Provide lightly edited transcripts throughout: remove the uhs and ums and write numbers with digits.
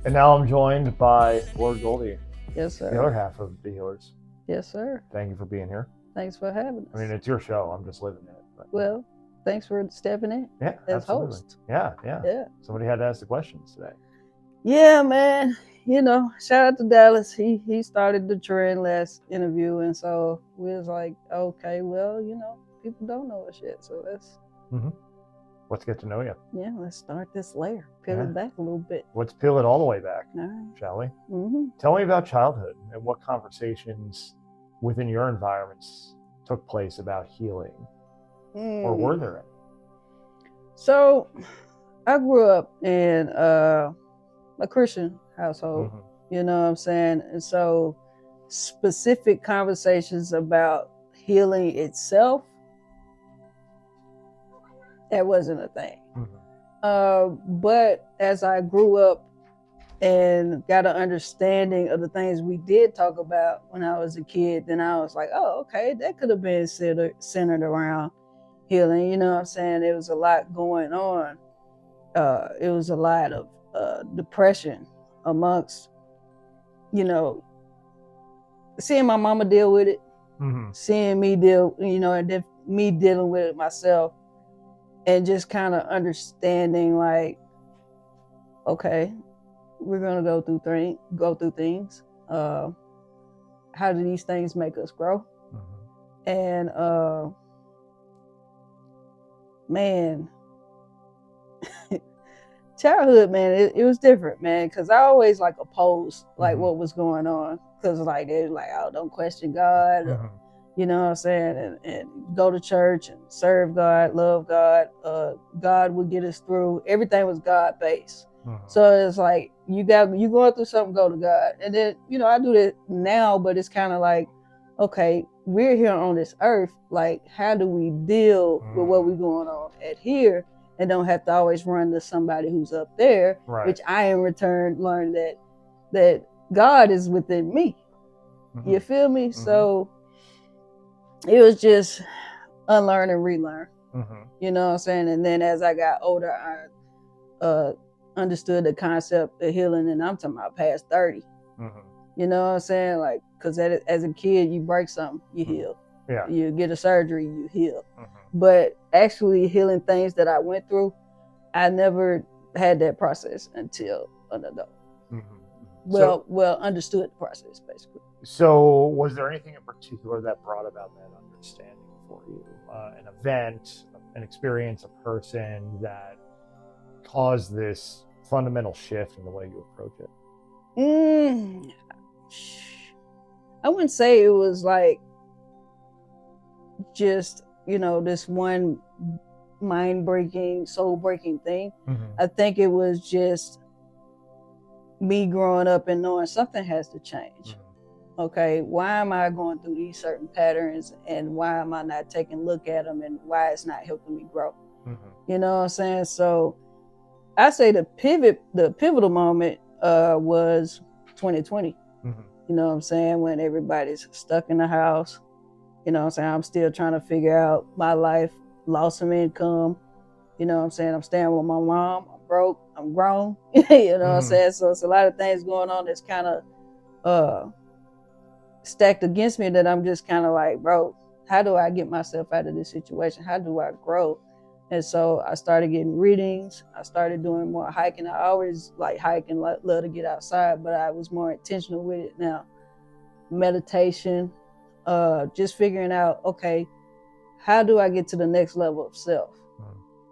And now I'm joined by Lord Goldie, Yes, sir. the other half of the Healerz. Yes, sir. Thank you for being here. Thanks for having us. I mean, it's your show. I'm just living it. But, well, thanks for stepping in yeah, as absolutely. host. Yeah. Somebody had to ask the questions today. Yeah, man. You know, shout out to Dallas. He started the trend last interview, and so we was like, okay, well, you know, people don't know us yet, so Let's get to know you. Yeah, let's start this layer, peel it back a little bit. Let's peel it all the way back, all right. Shall we? Mm-hmm. Tell me about childhood and what conversations within your environments took place about healing, or were there any? So, I grew up in a Christian household, you know what I'm saying? And so specific conversations about healing itself, that wasn't a thing. But as I grew up and got an understanding of the things we did talk about when I was a kid, then I was like, oh, okay, that could have been centered around healing. You know what I'm saying? There was a lot going on. It was a lot of depression amongst, you know, seeing my mama deal with it, seeing me deal, you know, and then me dealing with it myself, and just kind of understanding like, okay, we're gonna go through things. How do these things make us grow? And man. Childhood, man, it was different, man, because I always like opposed like what was going on, because like they're like, oh, don't question God, you know what I'm saying, and go to church and serve God, love God. God would get us through. Everything was God based. So it's like you going through something, go to God. And then, you know, I do that now, but it's kind of like, okay, we're here on this earth. Like, how do we deal with what we're going on at here? And don't have to always run to somebody who's up there, which I in return learned that God is within me. You feel me? So it was just unlearn and relearn. You know what I'm saying? And then as I got older, I understood the concept of healing, and I'm talking about past 30. You know what I'm saying? Like, because as a kid, you break something, you heal. Yeah. You get a surgery, you heal. But actually healing things that I went through, I never had that process until an adult. Well, understood the process, basically. So was there anything in particular that brought about that understanding for you? An event, an experience, a person that caused this fundamental shift in the way you approach it? I wouldn't say it was like just, you know, this one mind-breaking, soul-breaking thing. I think it was just me growing up and knowing something has to change. Okay, why am I going through these certain patterns, and why am I not taking a look at them, and why it's not helping me grow? You know what I'm saying? So I say the pivotal moment was 2020. You know what I'm saying? When everybody's stuck in the house. You know what I'm saying? I'm still trying to figure out my life, lost some income. You know what I'm saying? I'm staying with my mom. I'm broke. I'm grown. You know what I'm saying? So it's a lot of things going on that's kind of stacked against me, that I'm just kind of like, bro, how do I get myself out of this situation? How do I grow? And so I started getting readings. I started doing more hiking. I always like hiking, love to get outside, but I was more intentional with it now. Meditation. Just figuring out, okay, how do I get to the next level of self?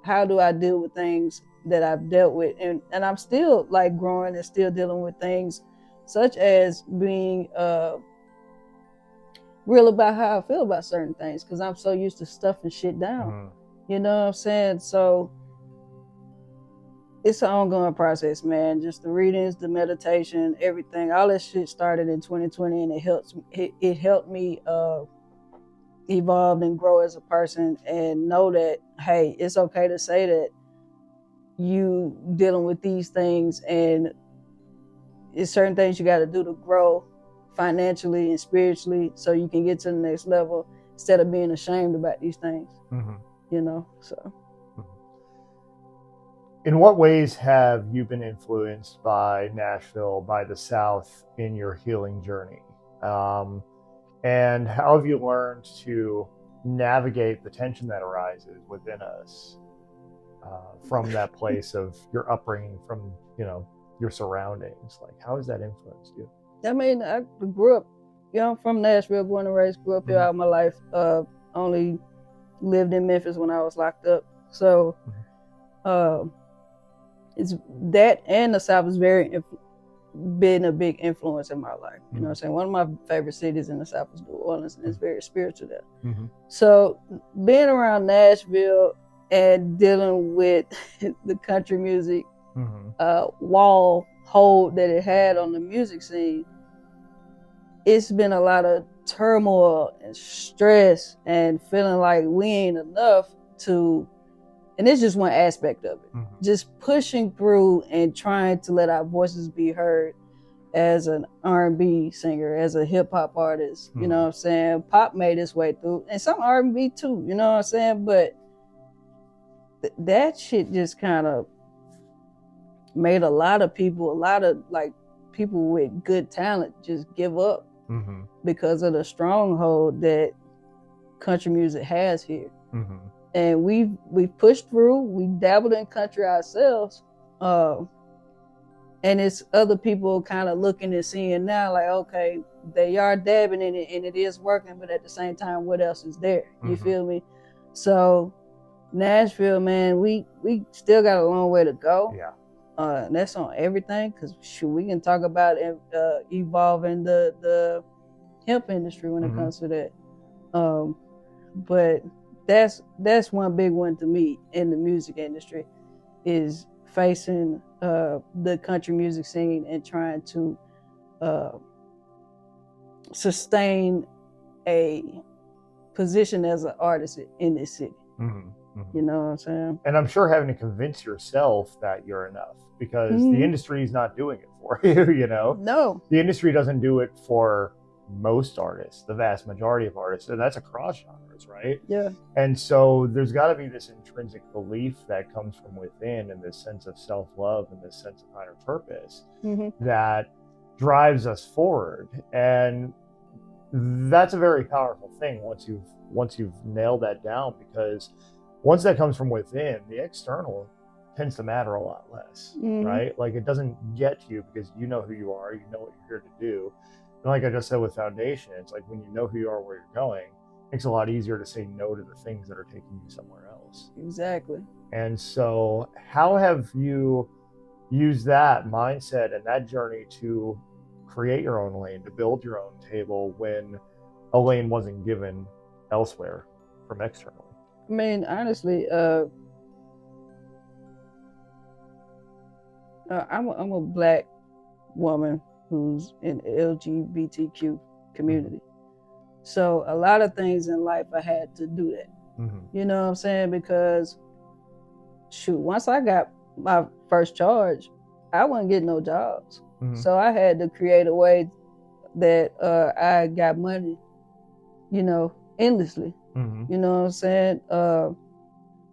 How do I deal with things that I've dealt with? And I'm still like growing and still dealing with things such as being real about how I feel about certain things, because I'm so used to stuffing shit down. You know what I'm saying? So it's an ongoing process, man. Just the readings, the meditation, everything. All that shit started in 2020, and it helped me evolve and grow as a person, and know that, hey, it's okay to say that you dealing with these things, and it's certain things you got to do to grow financially and spiritually, so you can get to the next level, instead of being ashamed about these things. You know, so. In what ways have you been influenced by Nashville, by the South in your healing journey? And how have you learned to navigate the tension that arises within us from that place of your upbringing, from, you know, your surroundings? Like, how has that influenced you? I mean, I grew up, you know, from Nashville, born and raised, grew up here all my life. Only lived in Memphis when I was locked up. So it's that, and the South has been a big influence in my life. You know what I'm saying? One of my favorite cities in the South is New Orleans, and it's very spiritual there. So being around Nashville and dealing with the country music hold that it had on the music scene, it's been a lot of turmoil and stress and feeling like we ain't enough to, and it's just one aspect of it, just pushing through and trying to let our voices be heard as an R&B singer, as a hip hop artist. You know what I'm saying? Pop made its way through, and some R&B too, you know what I'm saying? But that shit just kind of made a lot of people with good talent just give up because of the stronghold that country music has here. And we've pushed through. We dabbled in country ourselves, and it's other people kind of looking and seeing now, like, okay, they are dabbing in it and it is working, but at the same time, what else is there? You feel me? So Nashville, man, we still got a long way to go. And that's on everything, because we can talk about evolving the hemp industry when it comes to that. But that's one big one to me in the music industry, is facing the country music scene and trying to sustain a position as an artist in this city. You know what I'm saying? And I'm sure having to convince yourself that you're enough, because the industry is not doing it for you, you know? No. The industry doesn't do it for most artists, the vast majority of artists, and that's across genres, right? Yeah. And so there's got to be this intrinsic belief that comes from within, and this sense of self-love and this sense of higher purpose that drives us forward. And that's a very powerful thing once you've nailed that down, because once that comes from within, the external tends to matter a lot less, right? Like, it doesn't get to you because you know who you are, you know what you're here to do. And like I just said with Foundation, it's like when you know who you are, where you're going, it makes it a lot easier to say no to the things that are taking you somewhere else. Exactly. And so how have you used that mindset and that journey to create your own lane, to build your own table when a lane wasn't given elsewhere from externally? I mean, honestly, I'm a Black woman who's in the LGBTQ community. So a lot of things in life I had to do that. You know what I'm saying? Because once I got my first charge, I wasn't getting no jobs. So I had to create a way that I got money, you know, endlessly. You know what I'm saying?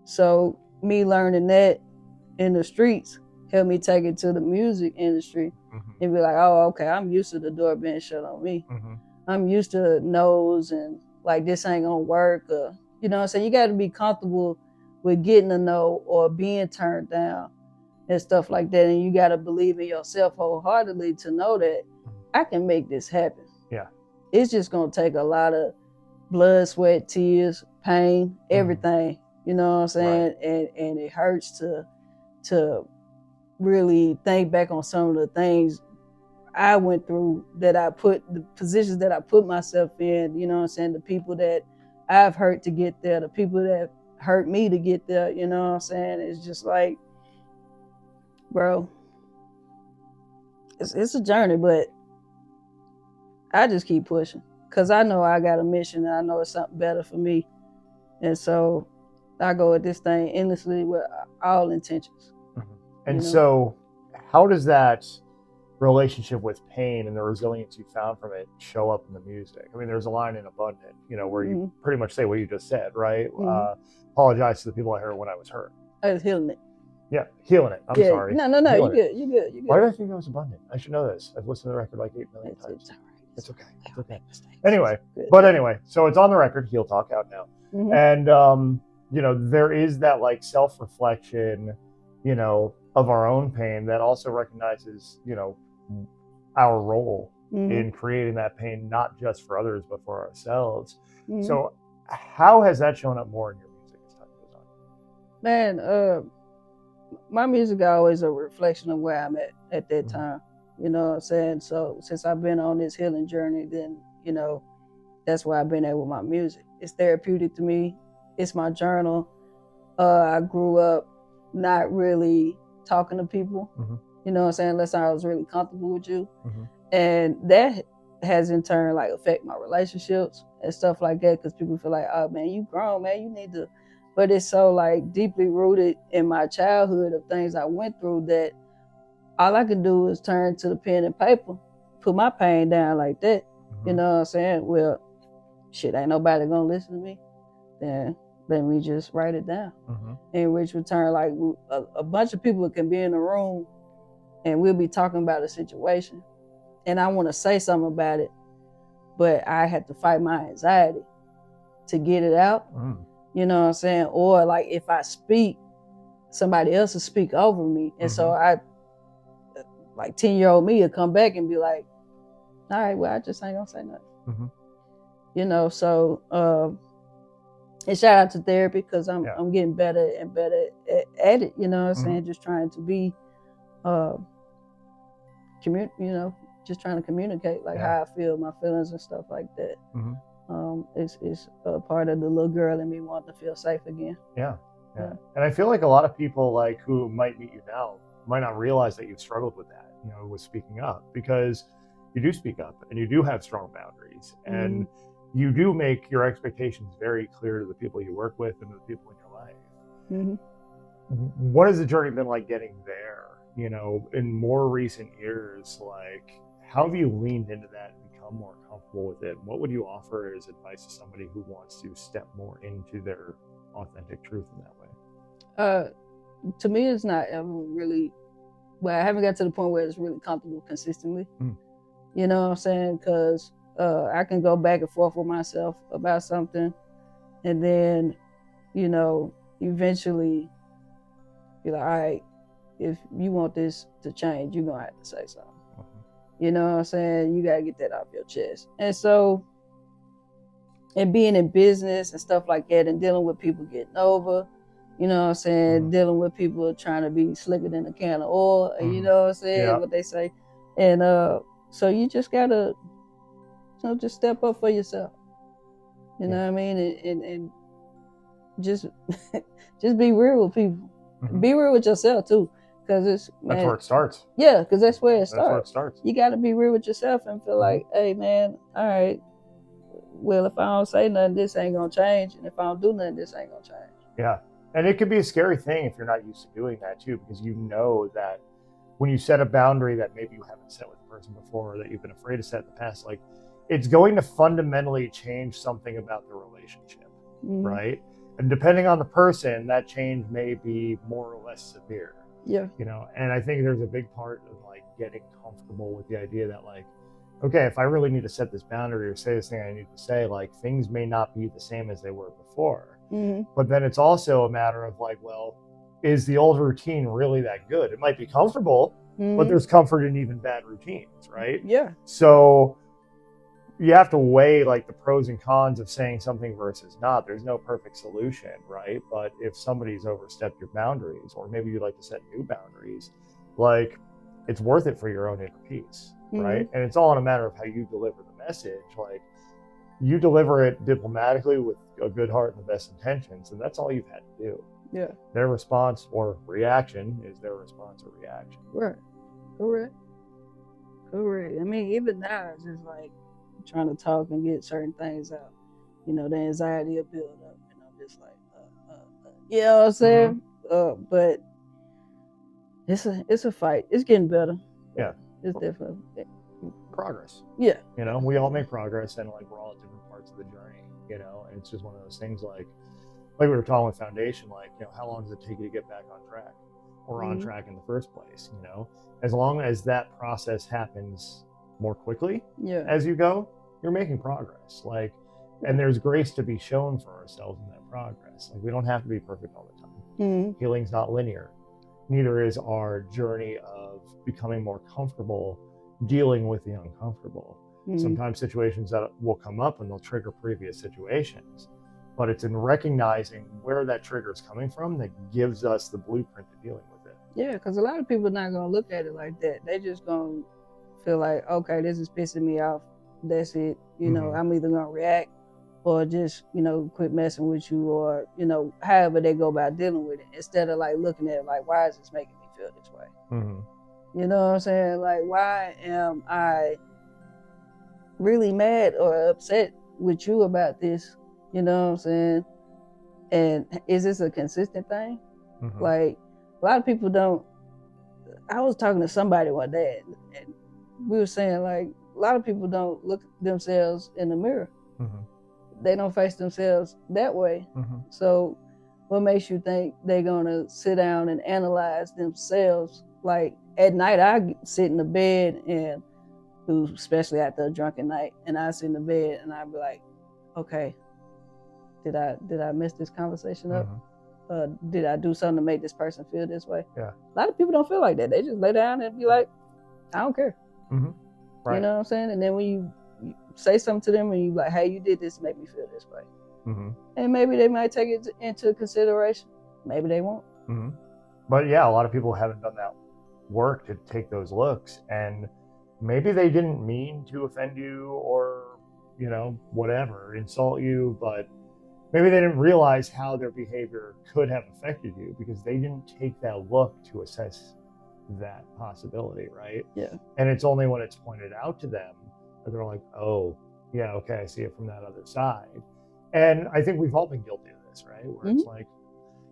So me learning that in the streets helped me take it to the music industry and be like, oh, okay, I'm used to the door being shut on me. I'm used to no's and like, this ain't gonna work. You know what I'm saying? You got to be comfortable with getting a no or being turned down and stuff like that. And you got to believe in yourself wholeheartedly to know that I can make this happen. Yeah. It's just gonna take a lot of blood, sweat, tears, pain, everything. You know what I'm saying? Right. And it hurts to really think back on some of the things I went through, the positions that I put myself in, you know what I'm saying? The people that I've hurt to get there, the people that hurt me to get there, you know what I'm saying? It's just like, bro, it's a journey, but I just keep pushing because I know I got a mission and I know it's something better for me. And so I go at this thing endlessly with all intentions. And so how does that relationship with pain and the resilience you found from it show up in the music? I mean, there's a line in Abundant, you know, where you pretty much say what you just said, right? Apologize to the people I heard when I was hurt. I was healing it. Yeah, healing it. I'm sorry. No. You good. You good. Why did I think I was abundant? I should know this. I've listened to the record like 8 million times. It's all right. It's okay. It's okay. Anyway, so it's on the record, Heal Talk out now. And, there is that like self-reflection, of our own pain that also recognizes, our role in creating that pain, not just for others, but for ourselves. So how has that shown up more in your music as time goes on? Man, my music is always a reflection of where I'm at that time. You know what I'm saying? So since I've been on this healing journey, then, that's why I've been there with my music. It's therapeutic to me. It's my journal. I grew up not really talking to people, you know what I'm saying, unless I was really comfortable with you. And that has in turn like affect my relationships and stuff like that, because people feel like, oh man, you grown, man, you need to. But it's so like deeply rooted in my childhood of things I went through that all I can do is turn to the pen and paper, put my pain down like that. You know what I'm saying? Well, shit, ain't nobody gonna listen to me. Then let me just write it down. In which return, like a bunch of people can be in the room and we'll be talking about a situation. And I want to say something about it, but I had to fight my anxiety to get it out. You know what I'm saying? Or like if I speak, somebody else will speak over me. And so I, like 10-year-old me will come back and be like, all right, well, I just ain't gonna say nothing. So and shout out to therapy, because I'm getting better and better at it, you know what I'm saying? Just trying to be, just trying to communicate like how I feel, my feelings and stuff like that. It's a part of the little girl in me wanting to feel safe again. Yeah. And I feel like a lot of people like who might meet you now might not realize that you've struggled with that, with speaking up, because you do speak up and you do have strong boundaries and you do make your expectations very clear to the people you work with and to the people in your life. What has the journey been like getting there? In more recent years, like how have you leaned into that and become more comfortable with it? What would you offer as advice to somebody who wants to step more into their authentic truth in that way? To me, it's not ever really, I haven't got to the point where it's really comfortable consistently. You know what I'm saying? Because I can go back and forth with myself about something and then, eventually be like, all right, if you want this to change, you're going to have to say something. You know what I'm saying? You got to get that off your chest. And so, and being in business and stuff like that and dealing with people getting over, you know what I'm saying? Dealing with people trying to be slicker than a can of oil, you know what I'm saying? What they say. And so you just got to, just step up for yourself. You know what I mean? And just be real with people. Be real with yourself too. Because that's where it starts. Yeah, because that's where it starts. That's where it starts. You got to be real with yourself and feel like, hey, man, all right, well, if I don't say nothing, this ain't going to change. And if I don't do nothing, this ain't going to change. Yeah. And it could be a scary thing if you're not used to doing that too, because you know that when you set a boundary that maybe you haven't set with the person before or that you've been afraid to set in the past, like it's going to fundamentally change something about the relationship, right? And depending on the person, that change may be more or less severe. Yeah. And I think there's a big part of like getting comfortable with the idea that like, okay, if I really need to set this boundary or say this thing I need to say, like things may not be the same as they were before. But then it's also a matter of like, well, is the old routine really that good? It might be comfortable, but there's comfort in even bad routines, right? Yeah. So you have to weigh like the pros and cons of saying something versus not. There's no perfect solution, right? But if somebody's overstepped your boundaries, or maybe you'd like to set new boundaries, like it's worth it for your own inner peace, right? And it's all in a matter of how you deliver the message. Like you deliver it diplomatically with a good heart and the best intentions, and that's all you've had to do. Yeah. Their response or reaction is their response or reaction. Right. Correct. I mean, even now, it's just like trying to talk and get certain things out. The anxiety will build up, and I'm just like, you know what I'm saying? But it's a fight. It's getting better. Yeah. It's definitely progress. Yeah. We all make progress, and like we're all at different parts of the journey, and it's just one of those things like we were talking with Foundation, like, how long does it take you to get back on track? or on track in the first place. You know, as long as that process happens more quickly as you go, you're making progress. Like, and there's grace to be shown for ourselves in that progress. Like, we don't have to be perfect all the time. Healing's not linear. Neither is our journey of becoming more comfortable dealing with the uncomfortable. Sometimes situations that will come up and they'll trigger previous situations, but it's in recognizing where that trigger is coming from that gives us the blueprint to dealing with it. Yeah, because a lot of people are not going to look at it like that. They just going to feel like, okay, this is pissing me off. That's it. You know, I'm either going to react or just, you know, quit messing with you, or, you know, however they go about dealing with it, instead of like looking at it like, why is this making me feel this way? You know what I'm saying? Like, why am I really mad or upset with you about this? You know what I'm saying? And is this a consistent thing? Like, a lot of people don't. I was talking to somebody one day, and we were saying, like, a lot of people don't look at themselves in the mirror. They don't face themselves that way. So what makes you think they're going to sit down and analyze themselves? Like, at night, I sit in the bed, and especially after a drunken night, and I sit in the bed and I'd be like, okay, did I mess this conversation up? Did I do something to make this person feel this way? A lot of people don't feel like that. They just lay down and be like, I don't care. Right. You know what I'm saying? And then when you say something to them and you like, hey, you did this to make me feel this way. And maybe they might take it into consideration. Maybe they won't. But yeah, a lot of people haven't done that work to take those looks, and maybe they didn't mean to offend you or, you know, whatever, insult you, but maybe they didn't realize how their behavior could have affected you because they didn't take that look to assess that possibility, right? And it's only when it's pointed out to them that they're like, oh, yeah, okay, I see it from that other side. And I think we've all been guilty of this, right? Where it's like,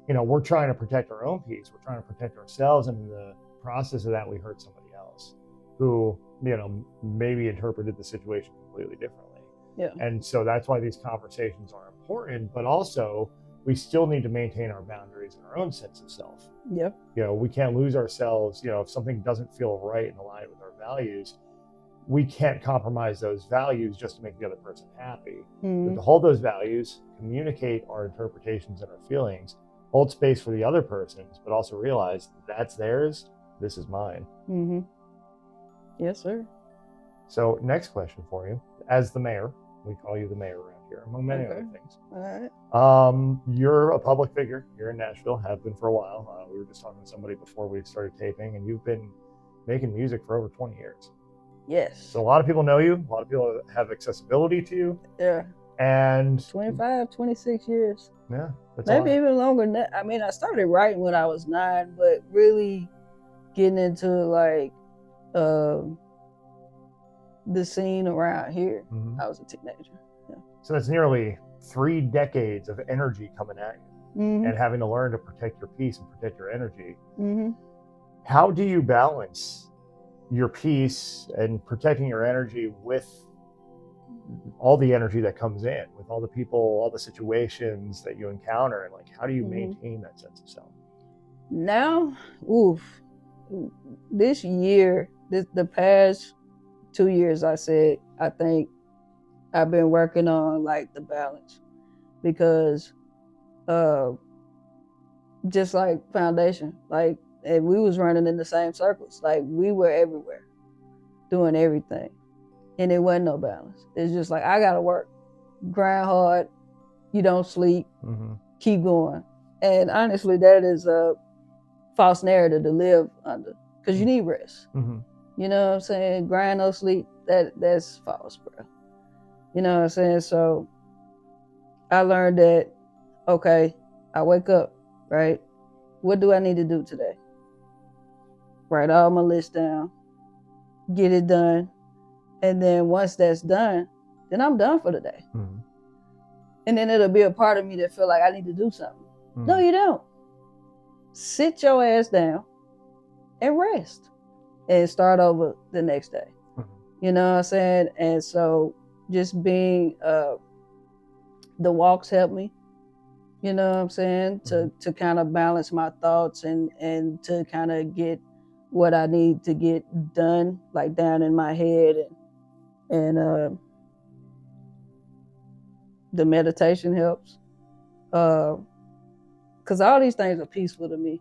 you know, we're trying to protect our own peace. We're trying to protect ourselves, and in the process of that, we hurt somebody else who, you know, maybe interpreted the situation completely differently. And so that's why these conversations are important, but also we still need to maintain our boundaries and our own sense of self. You know, we can't lose ourselves. You know, if something doesn't feel right and aligned with our values, we can't compromise those values just to make the other person happy. But to hold those values, communicate our interpretations and our feelings, hold space for the other person's, but also realize that's theirs, this is mine. Yes, sir. So next question for you. As the mayor, we call you the mayor around here, among many other things. You're a public figure. You're in Nashville, have been for a while. We were just talking to somebody before we started taping, and you've been making music for over 20 years. So a lot of people know you. A lot of people have accessibility to you. And 25, 26 years. That's maybe even longer than that. I mean, I started writing when I was 9, but really getting into like the scene around here, I was a teenager. So that's nearly 3 decades of energy coming at you, and having to learn to protect your peace and protect your energy. How do you balance your peace and protecting your energy with all the energy that comes in, with all the people, all the situations that you encounter, and like, how do you maintain that sense of self? Now, this year, the past 2 years, I think I've been working on like the balance, because just like foundation, like, and we was running in the same circles. Like, we were everywhere doing everything, and it wasn't no balance. It's just like, I gotta work, grind hard, you don't sleep, keep going. And honestly, that is a false narrative to live under, because you need rest. You know what I'm saying? Grind, no sleep, that's false, bro. You know what I'm saying? So I learned that, okay, I wake up, right? What do I need to do today? Write all my list down, get it done. And then once that's done, then I'm done for the day. And then it'll be a part of me that feel like I need to do something. No, you don't. Sit your ass down and rest and start over the next day. You know what I'm saying? And so just being, the walks help me. You know what I'm saying? To kind of balance my thoughts and to kind of get what I need to get done, like down in my head, and the meditation helps. Because all these things are peaceful to me.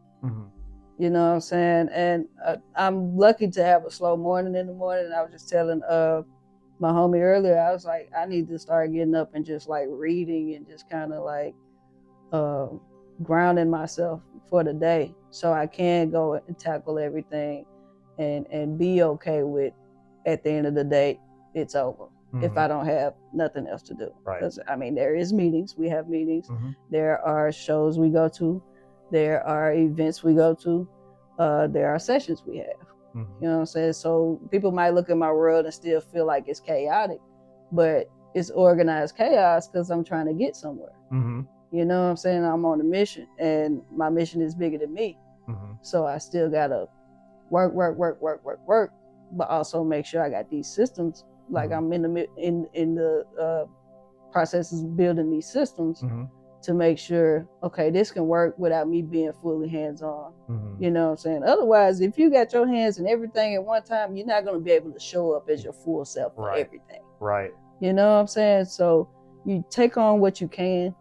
You know what I'm saying? And I'm lucky to have a slow morning in the morning. I was just telling my homie earlier, I was like, I need to start getting up and just like reading and just kind of like grounding myself for the day so I can go and tackle everything and be okay with, at the end of the day, it's over. If I don't have nothing else to do. Because, I mean, there is meetings. We have meetings. There are shows we go to. There are events we go to. There are sessions we have. You know what I'm saying? So people might look at my world and still feel like it's chaotic, but it's organized chaos because I'm trying to get somewhere. You know what I'm saying? I'm on a mission, and my mission is bigger than me. So I still gotta work, but also make sure I got these systems. Like I'm in the processes of building these systems to make sure, okay, this can work without me being fully hands-on. You know what I'm saying? Otherwise, if you got your hands in everything at one time, you're not going to be able to show up as your full self for everything. You know what I'm saying? So you take on what you can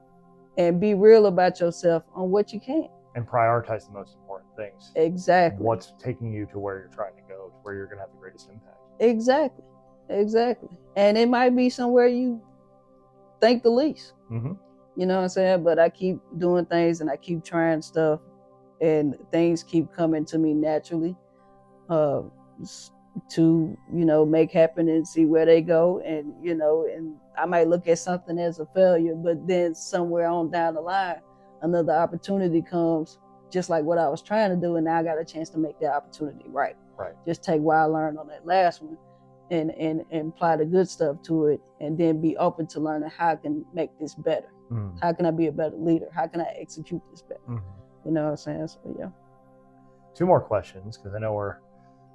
and be real about yourself on what you can. And prioritize the most important things. Exactly. What's taking you to where you're trying to go, to where you're going to have the greatest impact. Exactly. And it might be somewhere you think the least. You know what I'm saying? But I keep doing things and I keep trying stuff and things keep coming to me naturally to, you know, make happen and see where they go. And, you know, and I might look at something as a failure, but then somewhere on down the line, another opportunity comes just like what I was trying to do. And now I got a chance to make that opportunity right. Just take what I learned on that last one and apply the good stuff to it, and then be open to learning how I can make this better. How can I be a better leader? How can I execute this better? You know what I'm saying? So, yeah. 2 more questions, because I know we're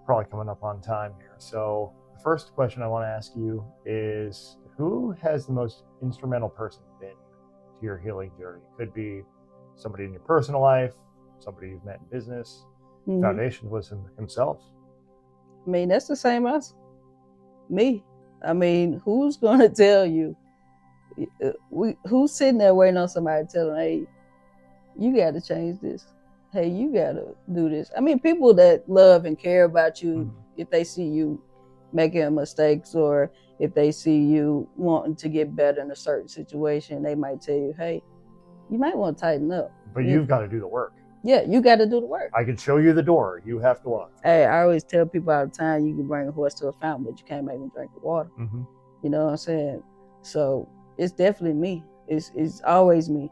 probably coming up on time here. So the first question I want to ask you is, who has the most instrumental person been to your healing journey? Could be somebody in your personal life, somebody you've met in business. Foundation was himself. I mean, that's the same as me. I mean, who's going to tell you? Who's sitting there waiting on somebody to tell them, hey, you got to change this. Hey, you got to do this. I mean, people that love and care about you, if they see you making mistakes or if they see you wanting to get better in a certain situation, they might tell you, hey, you might want to tighten up. But you've got to do the work. Yeah, you got to do the work. I can show you the door. You have to walk. Hey, I always tell people all the time, you can bring a horse to a fountain, but you can't make them drink the water. You know what I'm saying? So it's definitely me. It's always me.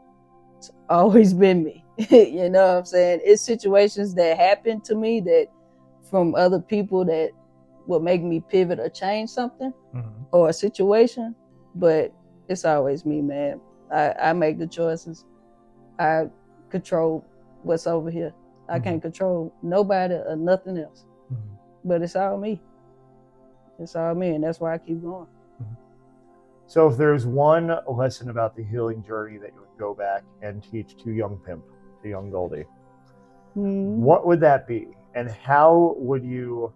It's always been me. You know what I'm saying? It's situations that happen to me that from other people that will make me pivot or change something or a situation, but it's always me, man. I make the choices. I control what's over here. I can't control nobody or nothing else. But it's all me. It's all me, and that's why I keep going. So if there's one lesson about the healing journey that you would go back and teach to young Pimp, to young Goldie, what would that be? And how would you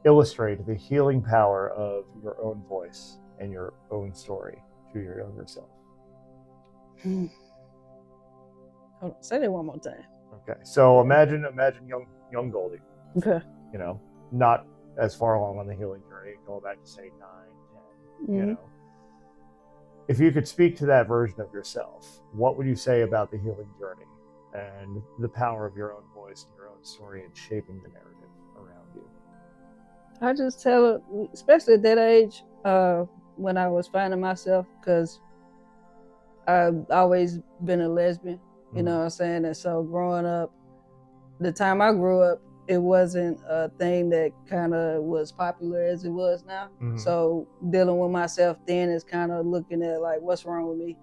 illustrate the healing power of your own voice and your own story to your younger self? Hold on, say that one more time. Okay, so imagine young Goldie. Okay. You know, not as far along on the healing journey, going back to say 9, 10. You know, if you could speak to that version of yourself, what would you say about the healing journey and the power of your own voice and your own story in shaping the narrative around you? I just tell her, especially at that age, when I was finding myself, because I've always been a lesbian, you know what I'm saying? And so growing up, the time I grew up, it wasn't a thing that kind of was popular as it was now. So dealing with myself then is kind of looking at like, what's wrong with me?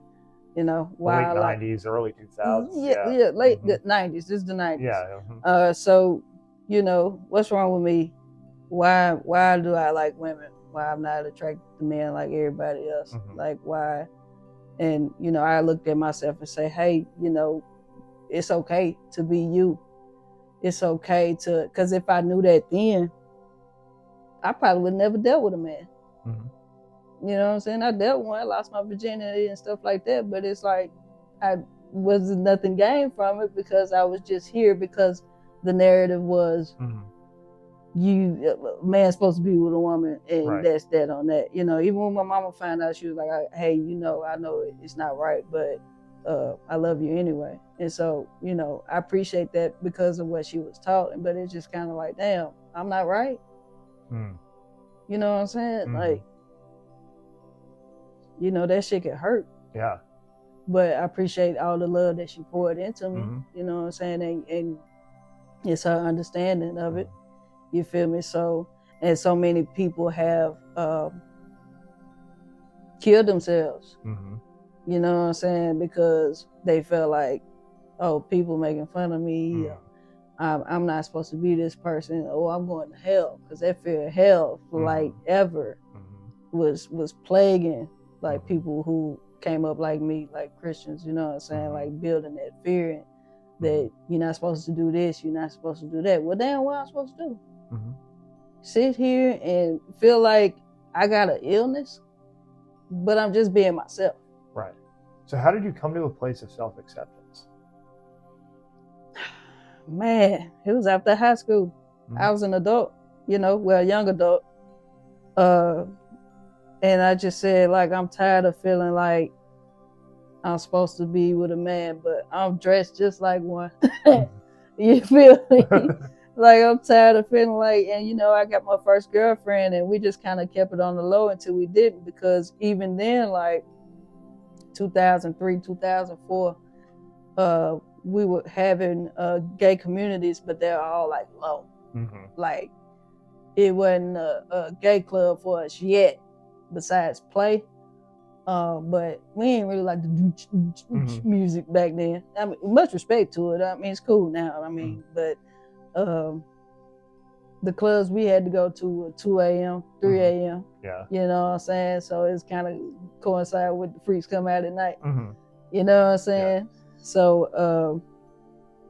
You know, why? Late 90s, early 2000s. Yeah, late the 90s. This is the 90s. Yeah. So, you know, what's wrong with me? Why do I like women? Why I'm not attracted to men like everybody else? Like why? And, you know, I looked at myself and say, hey, you know, it's okay to be you. It's okay to, because if I knew that then, I probably would never dealt with a man. Mm-hmm. You know what I'm saying? I dealt with one, I lost my virginity and stuff like that, but it's like, I wasn't nothing gained from it because I was just here because the narrative was, mm-hmm. A man's supposed to be with a woman, and right. That's that on that. You know, even when my mama found out, she was like, hey, you know, I know it's not right, but I love you anyway. And so, you know, I appreciate that because of what she was taught, but it's just kind of like, damn, I'm not right. Mm. You know what I'm saying? Mm-hmm. Like, you know, that shit can hurt. Yeah. But I appreciate all the love that she poured into me. Mm-hmm. You know what I'm saying? And it's her understanding of it. You feel me? So, and so many people have killed themselves. Mm-hmm. You know what I'm saying? Because they felt like, oh, people making fun of me. Mm-hmm. I'm not supposed to be this person. Oh, I'm going to hell. Because that fear of hell, for like ever, was plaguing like people who came up like me, like Christians. You know what I'm saying? Like building that fear that you're not supposed to do this, you're not supposed to do that. Well, damn, what am I supposed to do? Mm-hmm. Sit here and feel like I got an illness, but I'm just being myself. Right. So how did you come to a place of self-acceptance? Man, it was after high school. Mm-hmm. I was an adult, you know, well, young adult. And I just said, like, I'm tired of feeling like I'm supposed to be with a man, but I'm dressed just like one. You feel me? Like, I'm tired of feeling like, and you know, I got my first girlfriend and we just kind of kept it on the low until we didn't, because even then, like 2003, 2004, we were having gay communities, but they're all like low. Mm-hmm. Like, it wasn't a gay club for us yet, besides play. But we ain't really like to do music back then. I mean, much respect to it. I mean, it's cool now. I mean, but the clubs we had to go to were 2 a.m., 3 a.m. Yeah. You know what I'm saying? So it's kind of coincide with the freaks come out at night. Mm-hmm. You know what I'm saying? Yeah. So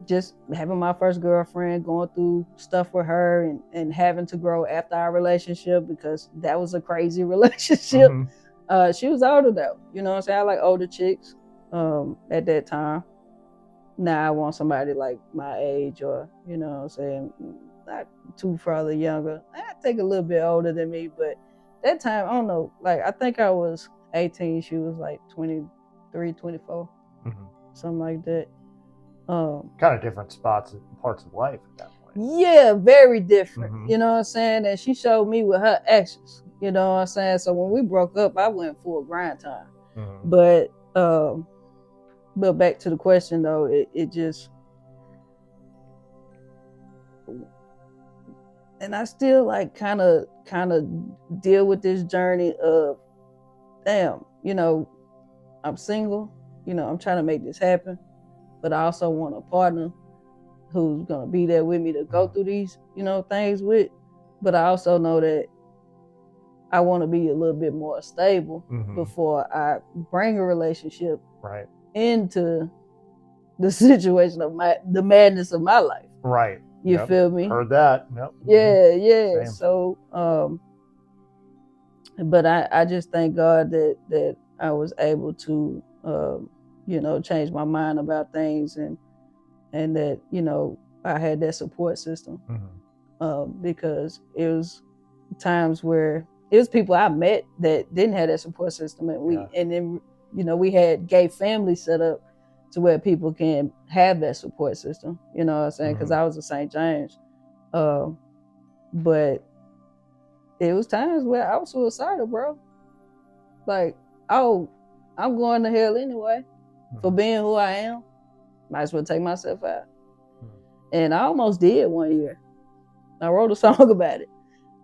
just having my first girlfriend, going through stuff with her and having to grow after our relationship, because that was a crazy relationship. Mm-hmm. She was older though. You know what I'm saying? I like older chicks at that time. Now I want somebody like my age, or, you know what I'm saying, not too further younger. I take a little bit older than me, but that time, I don't know, like I think I was 18, she was like 23, 24, something like that. Kind of different parts of life at that point. Yeah, very different. You know what I'm saying? And she showed me with her actions. You know what I'm saying? So when we broke up, I went full grind time. But back to the question though, it just, and I still like kind of deal with this journey of, damn, you know, I'm single, you know, I'm trying to make this happen, but I also want a partner who's gonna be there with me to go through these, you know, things with. But I also know that I want to be a little bit more stable before I bring a relationship into the situation of the madness of my life. Right. You feel me? Heard that. Yep. Yeah. Same. So, but I just thank God that I was able to, you know, change my mind about things, and that, you know, I had that support system, because it was times where it was people I met that didn't have that support system, and then, you know, we had gay families set up to where people can have that support system. You know what I'm saying? Because I was at St. James, but it was times where I was suicidal, bro. Like, oh, I'm going to hell anyway for being who I am. Might as well take myself out. And I almost did one year. I wrote a song about it.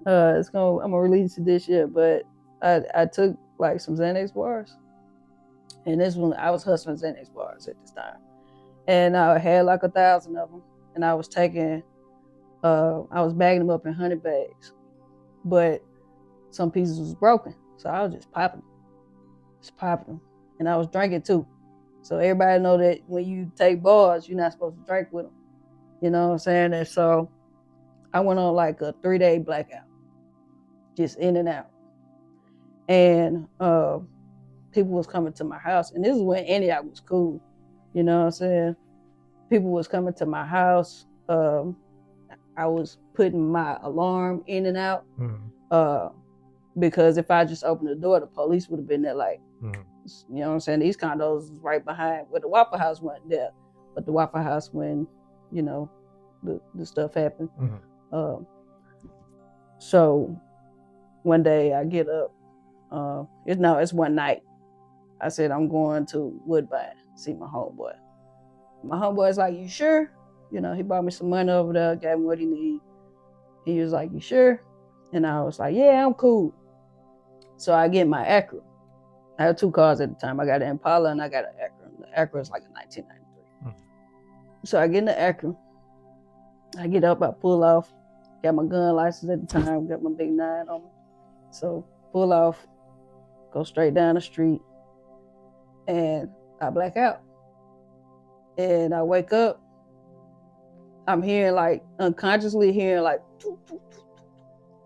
I'm gonna release it this year, but I took like some Xanax bars, and this one I was hustling Xanax bars at this time, and I had like 1,000 of them, and I was taking, I was bagging them up in 100 bags, but some pieces was broken, so I was just popping them, and I was drinking too. So everybody know that when you take bars, you're not supposed to drink with them. You know what I'm saying? And so I went on like a 3-day blackout, just in and out. And people was coming to my house, and this is when Antioch was cool. You know what I'm saying? People was coming to my house. I was putting my alarm in and out because if I just opened the door, the police would have been there. Like, you know what I'm saying? These condos was right behind where the Waffle House wasn't there, but the Waffle House when you know the stuff happened. So one day I get up. It's one night. I said I'm going to Woodbine see my homeboy. My homeboy's like, "You sure?" You know, he bought me some money over there, gave me what he need. He was like, "You sure?" And I was like, "Yeah, I'm cool." So I get my Acura. I had 2 cars at the time. I got an Impala and I got an Acura. The Acura is like a 1993. So I get in the Acura. I get up, I pull off. Got my gun license at the time, got my big 9 on me. So pull off, go straight down the street, and I black out. And I wake up, I'm hearing like, unconsciously hearing like,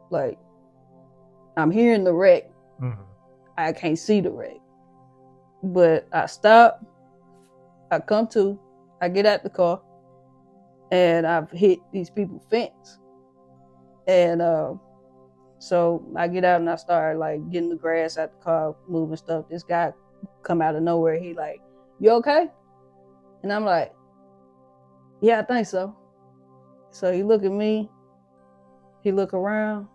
like, I'm hearing the wreck. I can't see the wreck. But I stop, I come to, I get out the car, and I've hit these people's fence. And so I get out and I start like getting the grass out the car, moving stuff. This guy come out of nowhere, he like, "You okay?" And I'm like, "Yeah, I think so." So he look at me, he look around,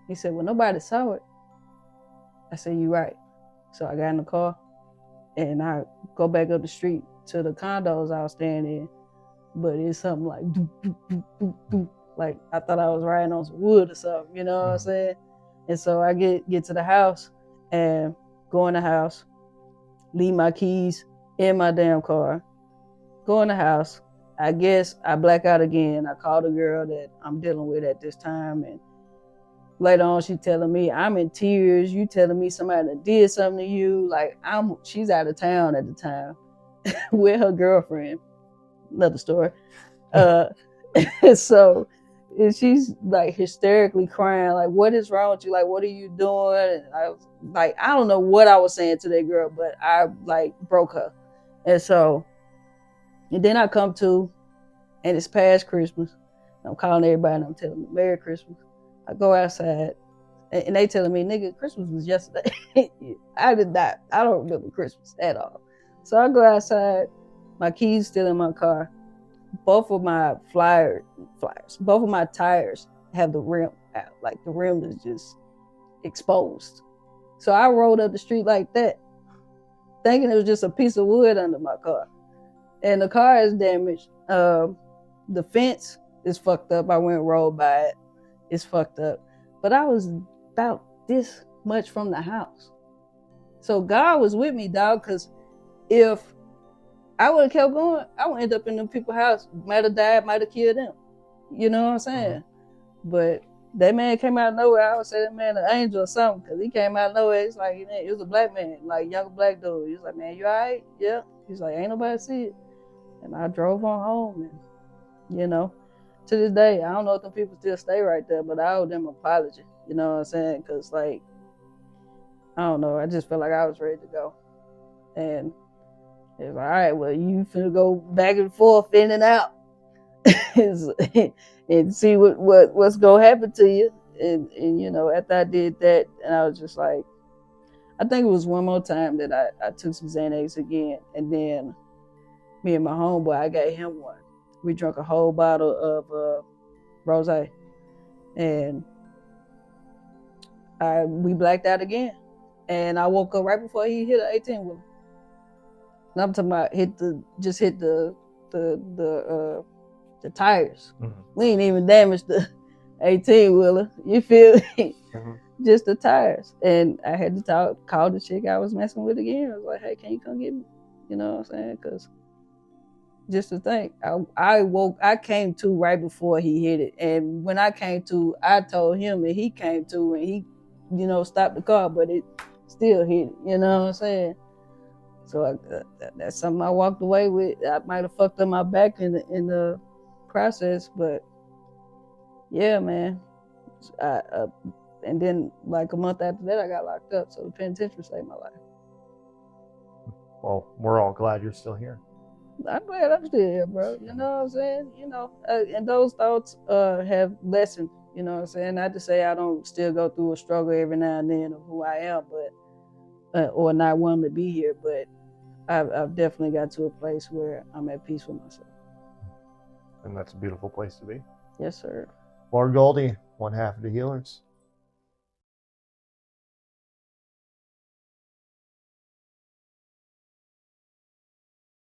he said, "Well, nobody saw it." I said, "You right." So I got in the car and I go back up the street to the condos I was staying in, but it's something like, doo, doo, doo, doo, doo. Like I thought I was riding on some wood or something, you know what I'm saying? And so I get to the house and go in the house, leave my keys in my damn car, go in the house. I guess I black out again. I call the girl that I'm dealing with at this time, and later on she telling me I'm in tears. You telling me somebody that did something to you. Like she's out of town at the time with her girlfriend. Another story. So and she's like hysterically crying, like, "What is wrong with you? Like, what are you doing?" And I was like, I don't know what I was saying to that girl, but I like broke her. And so, and then I come to, and it's past Christmas. I'm calling everybody and I'm telling them Merry Christmas. I go outside and they telling me, "Nigga, Christmas was yesterday." I did not. I don't remember Christmas at all. So I go outside, my keys still in my car. Both of my both of my tires have the rim out. Like the rim is just exposed. So I rolled up the street like that, thinking it was just a piece of wood under my car. And the car is damaged. The fence is fucked up. I went and rolled by it. It's fucked up. But I was about this much from the house. So God was with me, dog, because if I would have kept going, I would end up in them people's house. Might have died, might have killed them. You know what I'm saying? But that man came out of nowhere. I would say that man an angel or something, because he came out of nowhere. It's like, it was a black man, like younger black dude. He was like, "Man, you all right?" "Yeah." He's like, "Ain't nobody see it." And I drove on home, and you know, to this day, I don't know if them people still stay right there, but I owe them an apology. You know what I'm saying? Because like, I don't know, I just felt like I was ready to go. And it's like, all right, well, you finna go back and forth, in and out, and see what's gonna happen to you. And you know, after I did that, and I was just like, I think it was one more time that I took some Xanax again, and then me and my homeboy, I gave him one. We drank a whole bottle of rosé, and we blacked out again. And I woke up right before he hit an 18-wheeler. And I'm talking about hit the tires. We ain't even damaged the 18-wheeler. You feel me? Just the tires. And I had to call the chick I was messing with again. I was like, "Hey, can you come get me?" You know what I'm saying? Because just to think, I came to right before he hit it. And when I came to, I told him, and he came to, and he, you know, stopped the car, but it still hit it. You know what I'm saying? So that's something I walked away with. I might have fucked up my back in the process, but yeah, man. And then like a month after that, I got locked up. So the penitentiary saved my life. Well, we're all glad you're still here. I'm glad I'm still here, bro. You know what I'm saying? You know, and those thoughts have lessened. You know what I'm saying? Not to say I don't still go through a struggle every now and then of who I am, but or not wanting to be here, but I've definitely got to a place where I'm at peace with myself. And that's a beautiful place to be. Yes, sir. Lord Goldie, one half of the Healerz.